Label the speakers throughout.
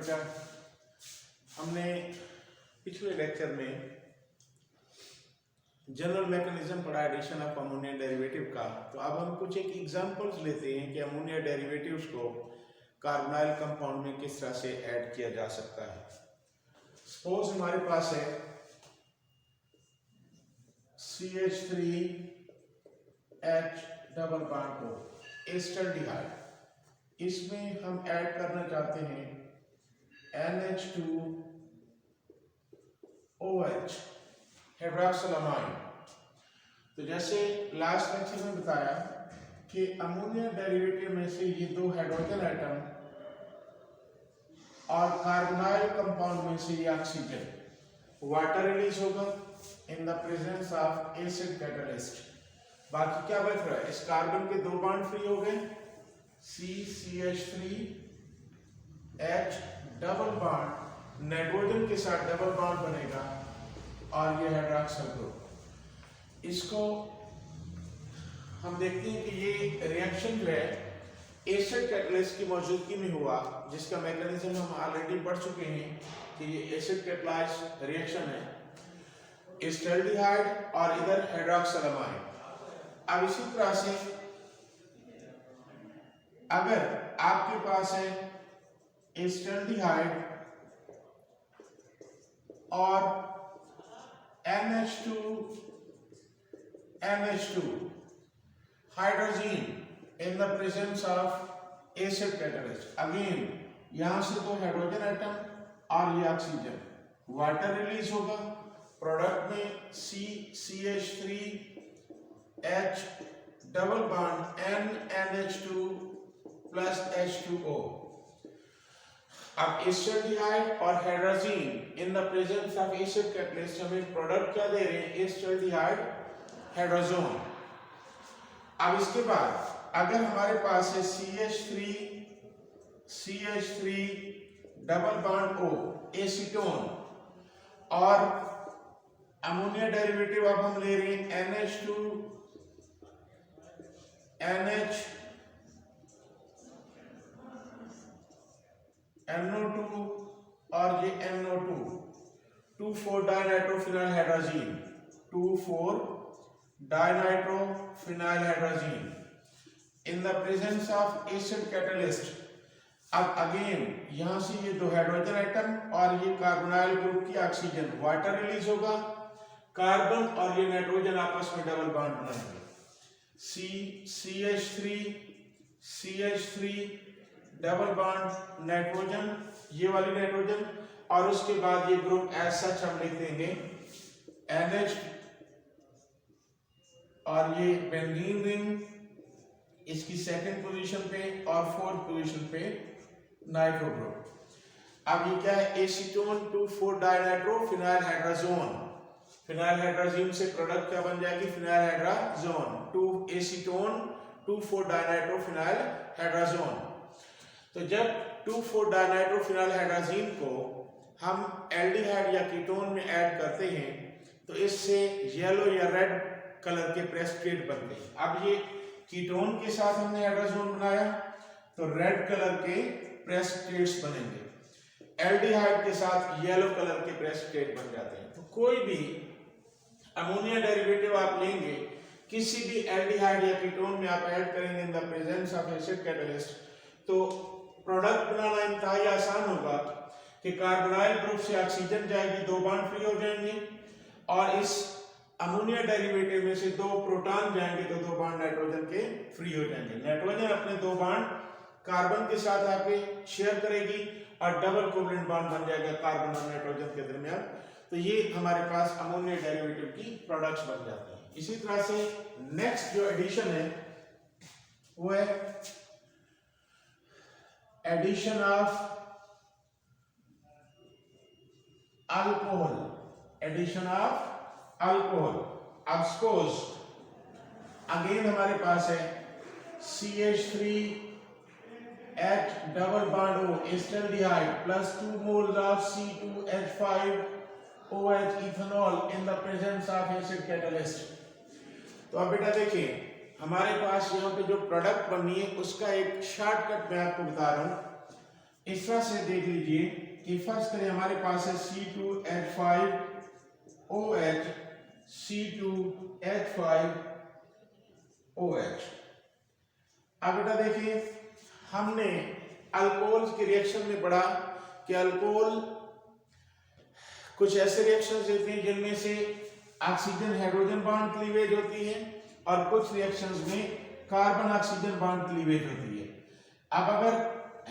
Speaker 1: बेटा, हमने पिछले लेक्चर में जनरल मैकेनिज्म पढ़ा एडिशन ऑफ अमोनिया डेरिवेटिव का। तो अब हम कुछ एक एग्जांपल्स लेते हैं कि अमोनिया डेरिवेटिव्स को कार्बोनाइल कंपाउंड में किस तरह से ऐड किया जा सकता है। सपोज हमारे पास है CH3H double bond O acetaldehyde, इसमें हम ऐड करना चाहते हैं NH2OH हाइड्रॉक्सिलामाइन। तो जैसे लास्ट लेक्चर में बताया कि अमोनिया डेरिवेटिव में से ये दो हाइड्रोजन एटम और कार्बोनाइल कंपाउंड में से ये ऑक्सीजन वाटर रिलीज होगा इन the presence of acid catalyst. बाकी क्या बच रहा है, इस कार्बन के दो बॉन्ड फ्री हो गए, CH3H डबल बॉन्ड नाइट्रोजन के साथ डबल बॉन्ड बनेगा और ये हाइड्रॉक्सिल ग्रुप। इसको हम देखते हैं कि ये रिएक्शन जो है एसिड कैटलिस्ट की मौजूदगी में हुआ, जिसका मैकेनिज्म हम ऑलरेडी पढ़ चुके हैं कि ये एसिड कैटलाइज्ड रिएक्शन है, एस्टल्डिहाइड और इधर हाइड्रॉक्सिलामाइन। अब इसी तरह से अगर आपके पास है एस्टल्डिहाइड और NH2 hydrogen in the presence of acid catalyst, again यहां से दो हाइड्रोजन एटम और ये ऑक्सीजन, वाटर रिलीज होगा, प्रोडक्ट में CH3H double bond NH2 plus H2O। अब एस्टल्डिहाइड और hydrogen in the presence of acid catalyst हमें प्रोडक्ट क्या दे रहे हैं, एस्टल्डिहाइड हाइड्रोजन। अब इसके बाद अगर हमारे पास है CH3 double bond O acetone और अमोनिया डेरिवेटिव अब हम ले रहे हैं NO2 और ये NO2 2,4 dinitrophenyl hydrogen 2,4 dinitrophenyl hydrogen in the presence of acid catalyst. अब अगेन यहां से ये दो हाइड्रोजन एटम और ये कार्बोनाइल ग्रुप की ऑक्सीजन, वाटर रिलीज होगा, कार्बन और ये नाइट्रोजन आपस में डबल बॉन्ड बनाएंगे, CH3 डबल बॉन्ड नाइट्रोजन, ये वाली नाइट्रोजन, और उसके बाद ये ग्रुप एज सच हम लिख देंगे NH और ये बेंजीन रिंग इसकी सेकंड पोजीशन पे और फोर्थ पोजीशन पे नाइट्रो ग्रुप। अब ये क्या है, acetone 2,4 dinitrophenyl hydrogen, phenyl hydrogen से प्रोडक्ट क्या बन जाएगी, phenyl hydrogen, 2 acetone 2,4 dinitrophenyl hydrogen. तो जब 2,4 डाइनाइट्रोफिनाइल हाइड्रोजन को हम एल्डिहाइड या कीटोन में ऐड करते हैं तो इससे येलो या रेड कलर के प्रेसिपिटेट बनते हैं। अब ये कीटोन के साथ हमने हाइड्रोजन बनाया तो रेड कलर के प्रेसिपिटेट्स बनेंगे, एल्डिहाइड के साथ येलो कलर के प्रेसिपिटेट बन जाते हैं। तो कोई भी अमोनिया डेरिवेटिव आप लेंगे, किसी भी एल्डिहाइड या कीटोन में आप ऐड करेंगे इन the presence of acid catalyst, तो प्रोडक्ट बनाना इंतहाई आसान होगा कि कार्बोनाइल ग्रुप से ऑक्सीजन जाएगी, दो बॉन्ड फ्री हो जाएंगे, और इस अमोनिया डेरिवेटिव में से दो प्रोटॉन जाएंगे तो दो बॉन्ड नाइट्रोजन के फ्री हो जाएंगे। नाइट्रोजन अपने दो बॉन्ड कार्बन के साथ आके शेयर करेगी और डबल कोवलेंट बॉन्ड बन जाएगा कार्बन और नाइट्रोजन के दरमियान। तो ये हमारे पास अमोनिया डेरिवेटिव की प्रोडक्ट्स बन जाते हैं। इसी तरह से नेक्स्ट जो एडिशन है वो है addition of alcohol, addition of alcohol. अब सपोज अगेन हमारे पास है CH3H double bond O acetaldehyde plus 2 moles of C2H5OH ethanol in the presence of acid catalyst. तो अब बेटा देखिए हमारे पास यहाँ पे जो प्रोडक्ट बननी है उसका एक शॉर्टकट मैं आपको बता रहा हूँ। इस तरह से देख लीजिए कि फर्स्ट करें हमारे पास है C2H5OH C2H5OH। अब बेटा देखिए हमने अल्कोहल के रिएक्शन में पढ़ा कि अल्कोहल कुछ ऐसे रिएक्शंस देते हैं जिनमें से ऑक्सीजन हाइड्रोजन बॉन्ड क्लीवेज होती है और कुछ रिएक्शंस में कार्बन ऑक्सीजन बॉन्ड क्लीवेज होती है। अब अगर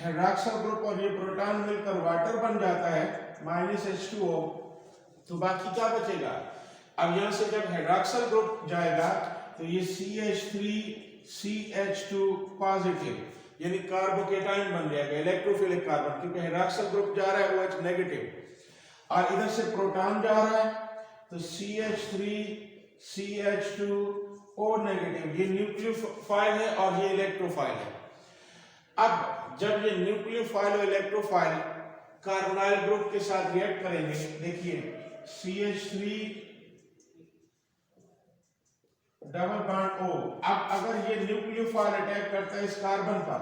Speaker 1: हाइड्रॉक्सिल ग्रुप और ये प्रोटॉन मिलकर वाटर बन जाता है -H2O, तो बाकी क्या बचेगा? अब यहां से जब हाइड्रॉक्सिल ग्रुप जाएगा तो ये CH3CH2 पॉजिटिव यानी कार्बोकेटाइन बन जाएगा, इलेक्ट्रोफिलिक कार्बन, क्योंकि हाइड्रॉक्सिल ग्रुप जा रहा है OH नेगेटिव और इधर से प्रोटॉन जा रहा है तो CH3CH2O नेगेटिव, ये न्यूक्लियोफाइल है और ये इलेक्ट्रोफाइल है। अब जब ये न्यूक्लियोफाइल और इलेक्ट्रोफाइल कार्बोनाइल ग्रुप के साथ रिएक्ट करेंगे, देखिए CH3 डबल बॉन्ड O। अब अगर ये न्यूक्लियोफाइल अटैक करता है इस कार्बन पर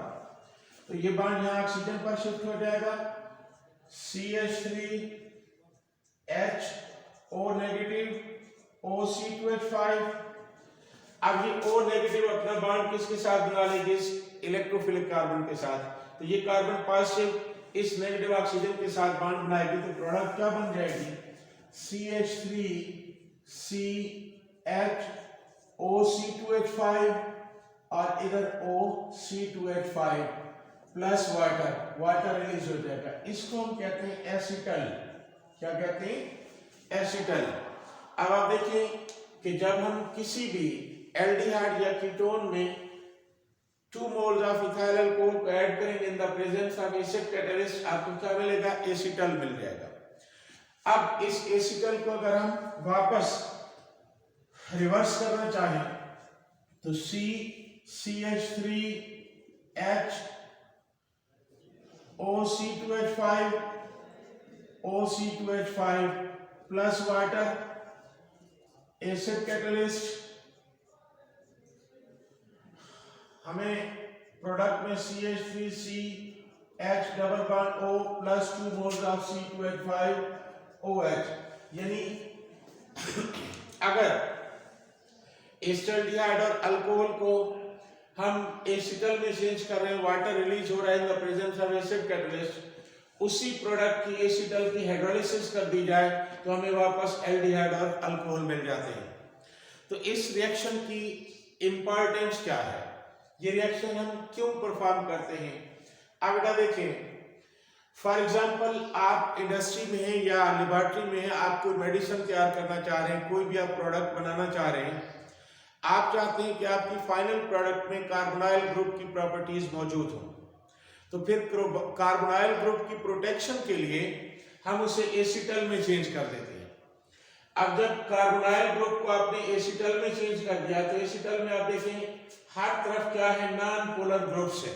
Speaker 1: तो ये बॉन्ड यहां ऑक्सीजन पर शिफ्ट हो जाएगा, CH3HO नेगेटिव OC2H5। अब ये O नेगेटिव अपना बॉन्ड किसके साथ बना लेगी? इलेक्ट्रोफिलिक कार्बन के साथ। तो ये कार्बन पॉजिटिव इस नेगेटिव ऑक्सीजन के साथ बॉन्ड बनाएगी तो प्रोडक्ट क्या बन जाएगी? CH3CHOC2H5 और इधर OC2H5 प्लस वाटर रिलीज हो जाएगा। इसको हम कहते हैं एसिटल। क्या कहते हैं? एसिटल। अब आप देखिए कि जब हम किसी भी एल्डिहाइड या कीटोन में 2 मोल्स ऑफ इथाइल अल्कोहल को ऐड करेंगे इन the presence of acid catalyst, आपको क्या मिलेगा? एसिटल मिल जाएगा। अब इस एसिटल को अगर हम वापस रिवर्स करना चाहें तो CH3HOC2H5 plus water acid catalyst, हमें प्रोडक्ट में CH3CH double bond O plus 2 moles of C2H5OH। यानी अगर एसिटाल्डिहाइड और अल्कोहल को हम एसिटल में चेंज कर रहे हैं, वाटर रिलीज हो रहा है इन the presence of acid catalyst, उसी प्रोडक्ट की एसिटल की हाइड्रोलिसिस कर दी जाए तो हमें वापस एल्डिहाइड और अल्कोहल मिल जाते हैं। तो इस रिएक्शन की इंपॉर्टेंस क्या है? ये रिएक्शन हम क्यों परफॉर्म करते हैं? अब बेटा देखें, फॉर एग्जांपल आप इंडस्ट्री में हैं या लेबोरेटरी में हैं, आप कोई मेडिसिन तैयार करना चाह रहे हैं, कोई भी आप प्रोडक्ट बनाना चाह रहे हैं, आप चाहते हैं कि आपकी फाइनल प्रोडक्ट में कार्बोनाइल ग्रुप की प्रॉपर्टीज मौजूद हो, तो फिर कार्बोनाइल ग्रुप की प्रोटेक्शन के लिए हम उसे एसिटल में चेंज कर देते हैं। अब जब कार्बोनाइल ग्रुप को आपने एसिटल में चेंज कर दिया तो एसिटल में आप देखें हर तरफ क्या है? नॉन पोलर ग्रुप्स है,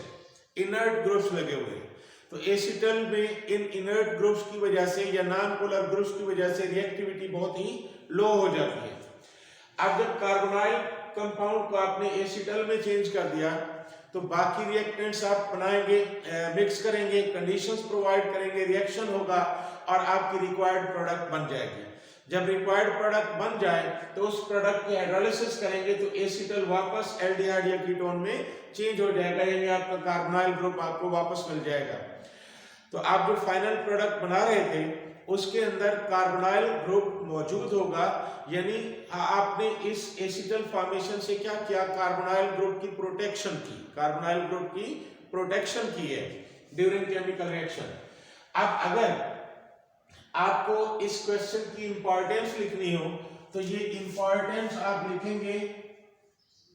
Speaker 1: इनर्ट ग्रुप्स लगे हुए हैं। तो एसिटल में इन इनर्ट ग्रुप्स की वजह से या नॉन पोलर ग्रुप्स की वजह से रिएक्टिविटी बहुत ही लो हो जाती है। अब जब कार्बोनाइल कंपाउंड को आपने एसिटल में चेंज कर दिया तो बाकी रिएक्टेंट्स आप बनाएंगे, मिक्स करेंगे, कंडीशंस प्रोवाइड करेंगे, रिएक्शन होगा और आपकी रिक्वायर्ड प्रोडक्ट बन जाएगी। जब रिक्वायर्ड प्रोडक्ट बन जाए तो उस प्रोडक्ट की हाइड्रोलिसिस करेंगे तो एसिटल वापस एल्डिहाइड या कीटोन में चेंज हो जाएगा, यानी आपका कार्बोनाइल ग्रुप आपको वापस मिल जाएगा। तो आप जो फाइनल प्रोडक्ट बना रहे थे उसके अंदर कार्बोनाइल ग्रुप मौजूद होगा, यानी आपने इस एसिटल फॉर्मेशन से क्या किया? कार्बोनाइल ग्रुप की प्रोटेक्शन की, कार्बोनाइल ग्रुप की प्रोटेक्शन की है ड्यूरिंग केमिकल रिएक्शन। अब अगर आपको इस क्वेश्चन की इंपॉर्टेंस लिखनी हो तो ये इंपॉर्टेंस आप लिखेंगे,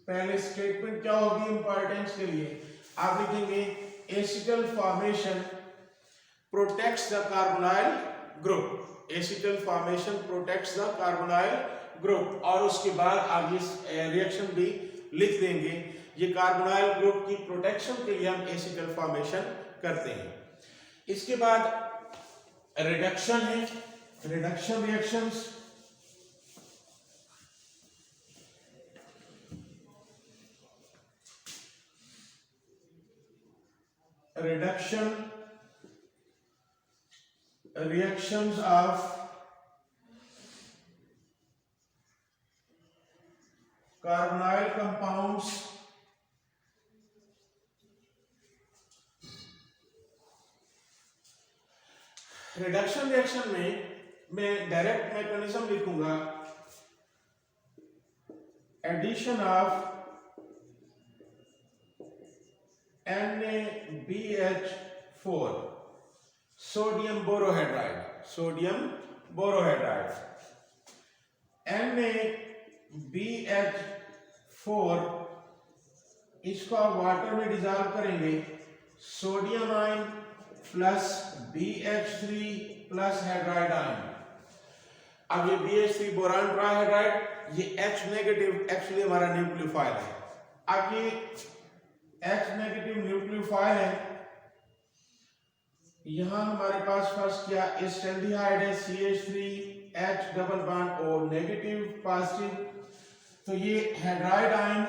Speaker 1: पहले स्टेटमेंट क्या होगी इंपॉर्टेंस के लिए? आप लिखेंगे acetal formation protects the carbonyl group, acetal formation protects the carbonyl group, और उसके बाद आप ये रिएक्शन भी लिख देंगे। ये कार्बोनाइल ग्रुप की प्रोटेक्शन के लिए हम एसिटल फॉर्मेशन करते हैं। इसके बाद रिडक्शन है, reduction reactions. Reduction reactions of carbonyl compounds reduction reaction में मैं डायरेक्ट मैकेनिज्म लिखूंगा addition of NaBH4 sodium borohydride NaBH4 इसको आप वाटर में डिजॉल्व करेंगे sodium ion plus BH3 plus hydride ion. अब ये BH3 बोरान ट्राइहाइड्राइड ये H नेगेटिव एक्चुअली हमारा न्यूक्लियोफाइल है। अब ये H नेगेटिव न्यूक्लियोफाइल है, यहां हमारे पास फर्स्ट क्या एस्टेल्डिहाइड है CH3H double bond O negative positive. तो ये हाइड्राइड आयन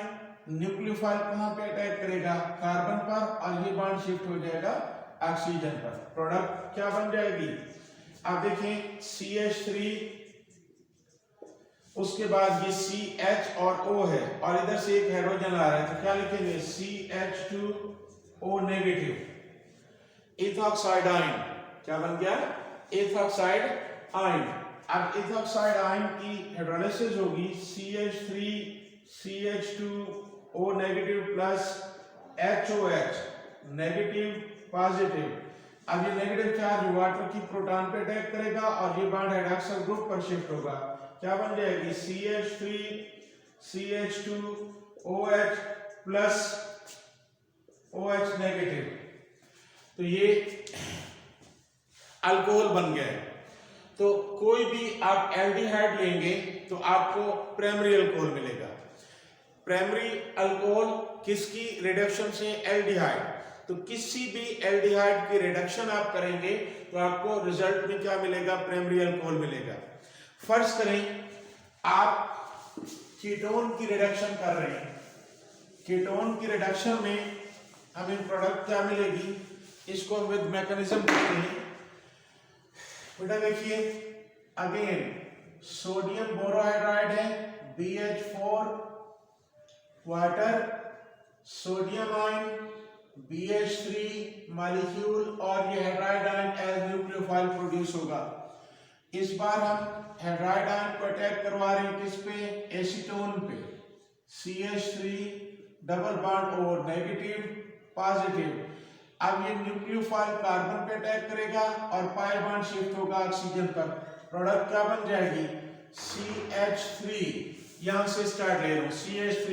Speaker 1: न्यूक्लियोफाइल कहां पे अटैक करेगा कार्बन पर और ये बॉन्ड शिफ्ट हो जाएगा ऑक्सीजन पर। प्रोडक्ट क्या बन जाएगी आप देखें CH3 उसके बाद ये CH और O है और इधर से एक हाइड्रोजन आ रहा है तो क्या लिखेंगे CH2O नेगेटिव इथॉक्साइड आयन क्या बन गया इथॉक्साइड आयन। अब इथॉक्साइड आयन की हाइड्रोलाइसिस होगी CH3CH2O negative plus HOH negative positive. अब ये नेगेटिव चार्ज वाटर की प्रोटॉन पे अटैक करेगा और ये बॉन्ड हाइड्रॉक्सिल ग्रुप पर शिफ्ट होगा क्या बन जाएगी CH3CH2OH प्लस OH नेगेटिव। तो ये अल्कोहल बन गया है। तो कोई भी आप एल्डिहाइड लेंगे तो आपको प्राइमरी अल्कोहल मिलेगा। प्राइमरी अल्कोहल किसकी रिडक्शन से एल्डिहाइड। तो किसी भी एल्डिहाइड की रिडक्शन आप करेंगे तो आपको रिजल्ट में क्या मिलेगा प्राइमरी अल्कोहल मिलेगा। फर्ज करें आप कीटोन की रिडक्शन कर रहे हैं, कीटोन की रिडक्शन में हमें प्रोडक्ट क्या मिलेगी इसको विद मैकेनिज्म कहते हैं। बेटा देखिए अगेन सोडियम बोरोहाइड्राइड है BH4 water sodium ion BH3 molecule और ये hydride ion as nucleophile produce होगा। इस बार हम हाइड्राइड आयन को अटैक करवा रहे हैं किस पे एसीटोन पे CH3 double bond O negative positive. अब ये न्यूक्लियोफाइल कार्बन पे अटैक करेगा और पाई बॉन्ड शिफ्ट होगा ऑक्सीजन पर। प्रोडक्ट क्या बन जाएगी CH3 यहां से स्टार्ट ले रहा हूं CH3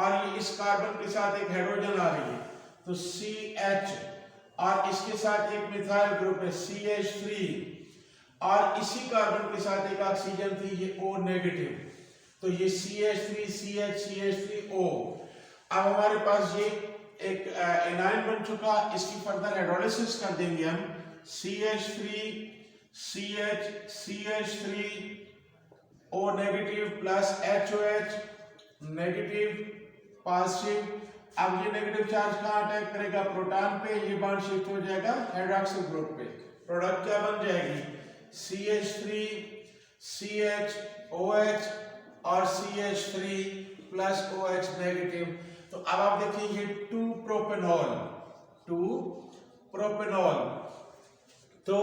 Speaker 1: और ये इस कार्बन के साथ एक हाइड्रोजन आ रही है तो CH और इसके साथ एक मिथाइल ग्रुप है CH3 और इसी कार्बन के साथ एक ऑक्सीजन थी ये O नेगेटिव। तो ये CH3CH3O। अब हमारे पास ये एक एनायन बन चुका, इसकी फर्दर हाइड्रोलाइसिस कर देंगे हम CH3O negative plus HOH negative positive. अब ये नेगेटिव चार्ज कहां अटैक करेगा प्रोटॉन पे, ये बॉन्ड शिफ्ट हो जाएगा हाइड्रॉक्सिल ग्रुप पे। प्रोडक्ट क्या बन जाएगी CH3CHOH और CH3 प्लस OH नेगेटिव। तो अब आप देखिए ये 2 प्रोपेनॉल। तो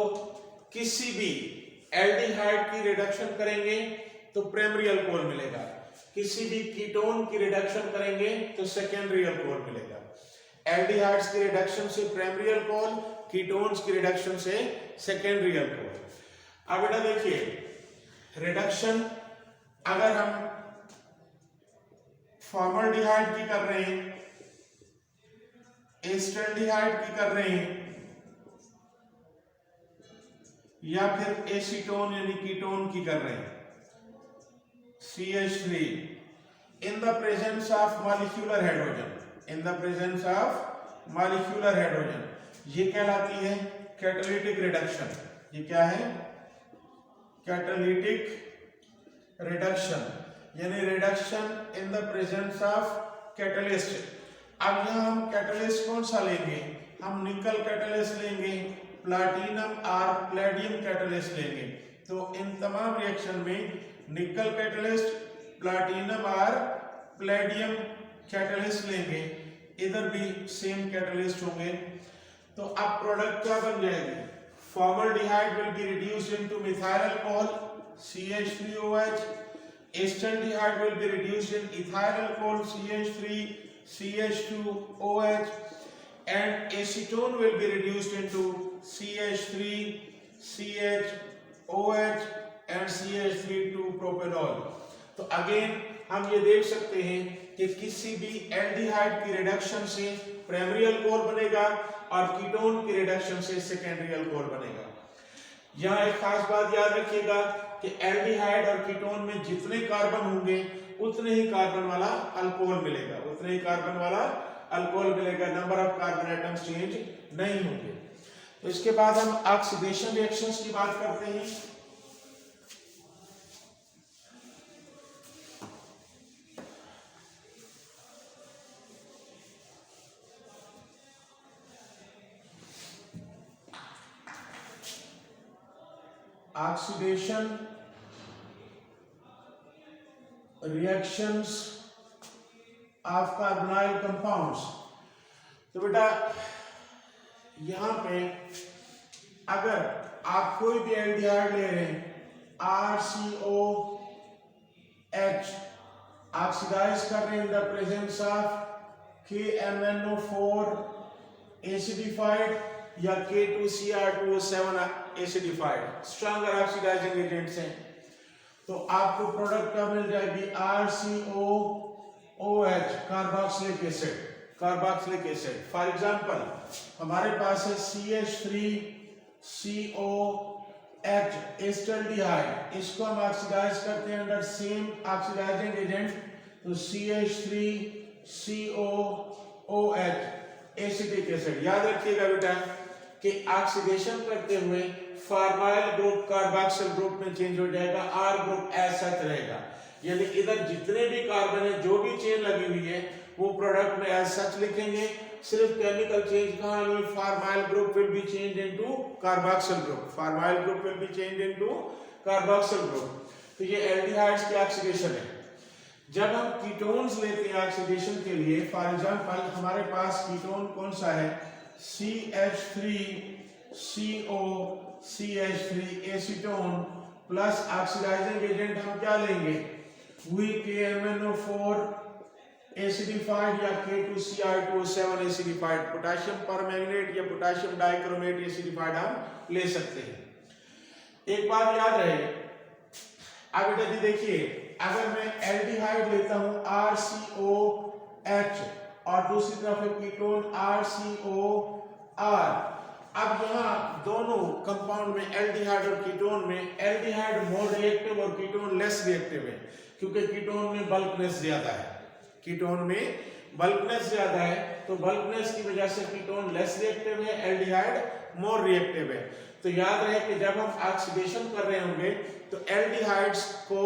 Speaker 1: किसी भी एल्डिहाइड की रिडक्शन करेंगे तो प्राइमरी अल्कोहल मिलेगा, किसी भी कीटोन की रिडक्शन करेंगे तो सेकेंडरी अल्कोहल मिलेगा। एल्डिहाइड्स की रिडक्शन से प्राइमरी अल्कोहल, कीटोन्स की रिडक्शन से सेकेंडरी अल्कोहल। अब बेटा देखिए रिडक्शन अगर हम फॉर्मल्डिहाइड की कर रहे हैं, एस्टल्डिहाइड की कर रहे हैं या फिर एसीटोन यानी कीटोन की कर रहे हैं CH3 in the presence of molecular hydrogen, ये कहलाती है कैटालिटिक रिडक्शन। ये क्या है कैटालिटिक रिडक्शन यानी reduction in the presence of catalyst. अब यहाँ हम कैटलिस्ट कौन सा लेंगे, हम निकल कैटलिस्ट लेंगे प्लैटिनम और पैलेडियम कैटलिस्ट लेंगे। तो इन तमाम रिएक्शन में निकल कैटलिस्ट, प्लैटिनम और पैलेडियम कैटलिस्ट लेंगे, इधर भी सेम कैटलिस्ट होंगे। तो अब प्रोडक्ट क्या बन जाएगी? Formaldehyde will be reduced into methyl alcohol CH3OH, acetaldehyde will be reduced in ethyl alcohol CH3CH2OH, and acetone will be reduced into CH3CHOH and CH3,2-propanol। तो अगेन हम ये देख सकते हैं कि किसी भी एल्डिहाइड की रिडक्शन से प्राइमरी अल्कोहल बनेगा और कीटोन की रिडक्शन से सेकेंडरी अल्कोहल बनेगा। यहाँ एक खास बात याद रखिएगा कि एल्डिहाइड और कीटोन में जितने कार्बन होंगे उतने ही कार्बन वाला अल्कोहल मिलेगा, उतने ही कार्बन वाला अल्कोहल मिलेगा, number of carbon atoms change नहीं होंगे। तो इसके बाद हम ऑक्सीडेशन रिएक्शंस की बात करते हैं। Oxidation reactions of carbonyl compounds. तो बेटा यहां पे अगर आप कोई भी एल्डिहाइड ले रहे हैं, RCOH ऑक्सीडाइज कर रहे हैं इन the presence of KMnO4 acidified या K2Cr2O7 acidified, stronger oxidising agents हैं। तो आपको प्रोडक्ट क्या मिल जाएगी? RCOOH carboxylic acid, carboxylic acid. For example हमारे पास है CH3COH एस्टल्डिहाइड, इसको हम ऑक्सीडाइज करते हैं अंडर सेम ऑक्सीडाइजिंग एजेंट, तो CH3COOH एसिटिक एसिड। याद रखिएगा बेटा कि ऑक्सीडेशन करते हुए फार्माइल ग्रुप कार्बोक्सिल ग्रुप में चेंज हो जाएगा, आर ग्रुप एज सच रहेगा। यानी इधर जितने भी कार्बन है, जो भी चेन लगी हुई है, वो प्रोडक्ट में एज सच लिखेंगे। सिर्फ केमिकल चेंज कहां हुई? Formyl group will be change into carboxyl group, formyl group will be change into carboxyl group. तो ये एल्डिहाइड्स की ऑक्सीडेशन है। जब हम कीटोन्स लेते हैं ऑक्सीडेशन के लिए, फॉर एग्जांपल हमारे पास कीटोन कौन सा है? CH3COCH3 acetone plus oxidising agent हम क्या लेंगे? KMnO4 एसिडिफाइड या K2Cr2O7 एसिडिफाइड, पोटेशियम परमैंगनेट या पोटेशियम डाइक्रोमेट एसिडिफाइड हम ले सकते हैं। एक बात याद रहे, अब बेटा जी देखिए, अगर मैं एल्डिहाइड लेता हूं RCOH और दूसरी तरफ है कीटोन RCOR, अब यहाँ दोनों कंपाउंड में एल्डिहाइड और कीटोन में एल्डिहाइड मोर रिएक्टिव और कीटोन लेस रिएक्टिव है, क्योंकि कीटोन में बल्कनेस ज्यादा है, कीटोन में बल्कनेस ज्यादा है, तो बल्कनेस की वजह से कीटोन लेस रिएक्टिव है, एल्डिहाइड मोर रिएक्टिव है। तो याद रहे कि जब हम ऑक्सीडेशन कर रहे होंगे तो एल्डिहाइड्स को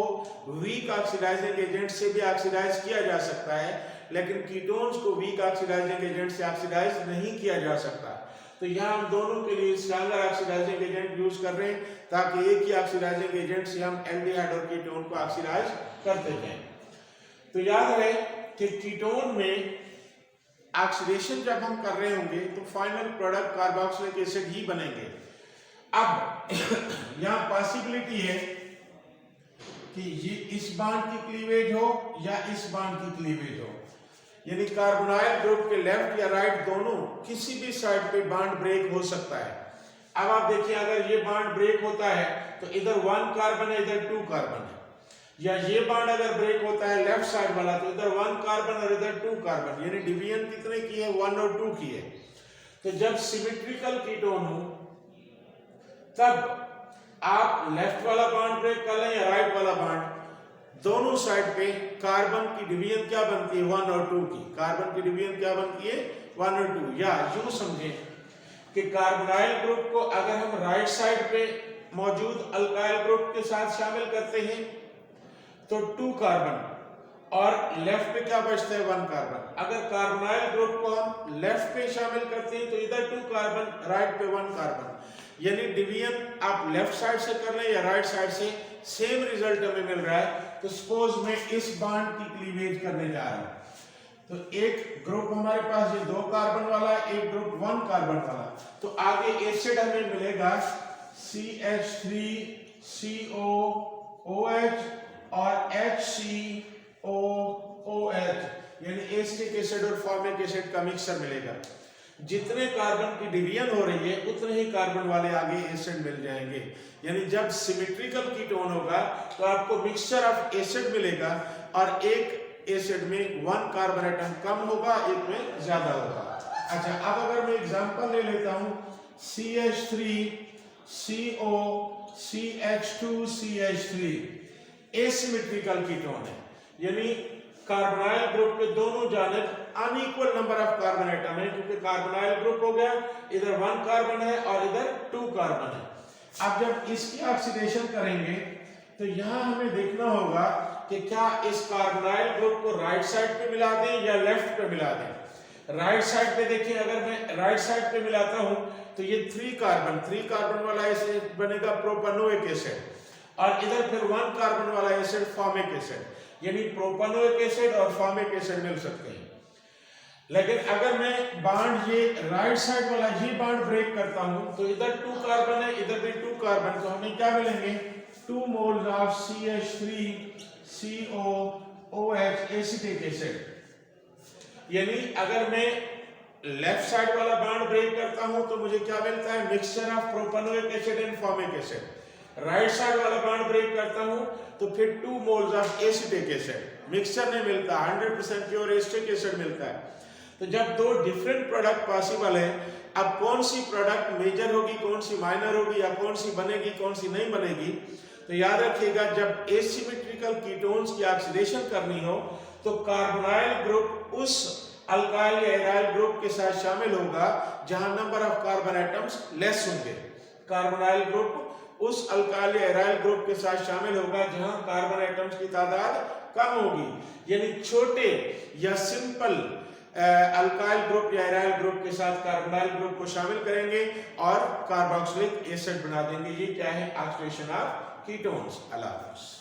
Speaker 1: वीक ऑक्सीडाइजिंग एजेंट से भी ऑक्सीडाइज किया जा सकता है, लेकिन कीटोन्स को वीक ऑक्सीडाइजिंग एजेंट से ऑक्सीडाइज नहीं किया जा सकता। तो यहाँ हम दोनों के लिए स्ट्रॉन्गर ऑक्सीडाइजिंग एजेंट यूज कर रहे हैं, ताकि एक ही ऑक्सीडाइजिंग एजेंट से हम एल्डिहाइड और कीटोन को ऑक्सीडाइज करते जाएं। तो याद रहे कि कीटोन में ऑक्सीडेशन जब हम कर रहे होंगे तो फाइनल प्रोडक्ट कार्बोक्सिलिक एसिड ही बनेंगे। अब यहाँ पॉसिबिलिटी है कि ये इस बॉन्ड की क्लीवेज हो या इस बॉन्ड की क्लीवेज हो, यानी कार्बोनाइल ग्रुप के लेफ्ट या राइट दोनों किसी भी साइड पे बॉन्ड ब्रेक हो सकता है। अब आप देखिए, अगर ये बॉन्ड ब्रेक होता है तो इधर 1 कार्बन है, इधर 2 कार्बन है, या ये बॉन्ड अगर ब्रेक होता है लेफ्ट साइड वाला तो इधर 1 कार्बन और इधर 2 कार्बन, यानी डिवीजन कितने की है? 1 और 2 की है। तो जब सिमेट्रिकल कीटोन हो तब आप लेफ्ट वाला बॉन्ड ब्रेक कर लें या राइट वाला बॉन्ड, दोनों साइड पे कार्बन की डिवीजन क्या बनती है? 1 और 2 की। कार्बन की डिवीजन क्या बनती है? 1 और 2। या यूं समझें कि कार्बोनाइल ग्रुप को अगर हम राइट साइड पे मौजूद अल्काइल ग्रुप के साथ शामिल करते हैं तो 2 कार्बन और लेफ्ट पे क्या बचता है 1 कार्बन। अगर कार्बोनाइल ग्रुप को हम लेफ्ट पे शामिल करते हैं तो इधर 2 कार्बन, राइट पे 1 कार्बन, यानी डिवीजन आप लेफ्ट साइड से कर लें या राइट साइड से, सेम रिजल्ट हमें मिल रहा है। तो सपोज मैं इस बॉन्ड की क्लीवेज करने जा रहा हूं, तो एक ग्रुप हमारे पास ये 2 कार्बन वाला है, एक ग्रुप 1 कार्बन वाला, तो आगे एसिड हमें मिलेगा CH3COOH और HCOOH, यानी एसिटिक एसिड और फॉर्मिक एसिड का मिक्सचर मिलेगा। जितने कार्बन की डिवीजन हो रही है उतने ही कार्बन वाले आगे एसिड मिल जाएंगे। यानी जब सिमेट्रिकल कीटोन होगा तो आपको मिक्सचर ऑफ एसिड मिलेगा और एक एसिड में 1 कार्बन एटम कम होगा, एक में ज्यादा होगा। अच्छा, अब अगर मैं एग्जांपल ले लेता हूं CH3COCH2CH3 एसिमेट्रिकल कीटोन है, यानी कार्बोनाइल ग्रुप के दोनों जानिब unequal number of carbon atom है, क्योंकि कार्बोनाइल ग्रुप हो गया, इधर 1 कार्बन है और इधर 2 कार्बन है। अब जब इसकी ऑक्सीडेशन करेंगे तो यहां हमें देखना होगा कि क्या इस कार्बोनाइल ग्रुप को राइट साइड पे मिला दें या लेफ्ट पे मिला दें। राइट साइड पे देखिए, अगर मैं राइट साइड पे मिलाता हूं तो ये 3 कार्बन वाला एसिड बनेगा प्रोपेनोइक एसिड, और इधर फिर 1 कार्बन वाला एसिड फॉर्मिक एसिड, यानी प्रोपेनोइक एसिड और फॉर्मिक एसिड मिल सकते हैं। लेकिन अगर मैं बॉन्ड ये राइट साइड वाला ही बॉन्ड ब्रेक करता हूं तो इधर 2 कार्बन है, इधर भी 2 कार्बन, तो हमें क्या मिलेंगे 2 moles of CH3COOH acetic acid. यानी अगर मैं लेफ्ट साइड वाला बॉन्ड ब्रेक करता हूं तो मुझे क्या मिलता है, mixture of propanoic acid and formic acid. Right side वाला बॉन्ड ब्रेक करता हूं तो फिर 2 moles of acetic acid, mixture नहीं मिलता, 100% प्योर एसिटिक एसिड मिलता है। तो जब 2 डिफरेंट प्रोडक्ट पॉसिबल है, अब कौन सी प्रोडक्ट मेजर होगी, कौन सी माइनर होगी, या कौन सी बनेगी, कौन सी नहीं बनेगी, तो याद रखिएगा जब एसिमेट्रिकल कीटोन्स की ऑक्सीडेशन करनी हो तो कार्बोनाइल ग्रुप उस अल्काइल या एराइल ग्रुप के साथ शामिल होगा जहां number of carbon atoms less होंगे। कार्बोनाइल ग्रुप उस अल्काइल या एराइल ग्रुप के साथ शामिल होगा जहां कार्बन एटम्स की तादाद कम होगी, यानी छोटे या सिंपल अल्काइल ग्रुप या एराइल ग्रुप के साथ कार्बोनाइल ग्रुप को शामिल करेंगे और कार्बोक्सिलिक एसिड बना देंगे। ये क्या है, ऑक्सीडेशन ऑफ कीटोन्स। अल्लाह हाफ़िज़।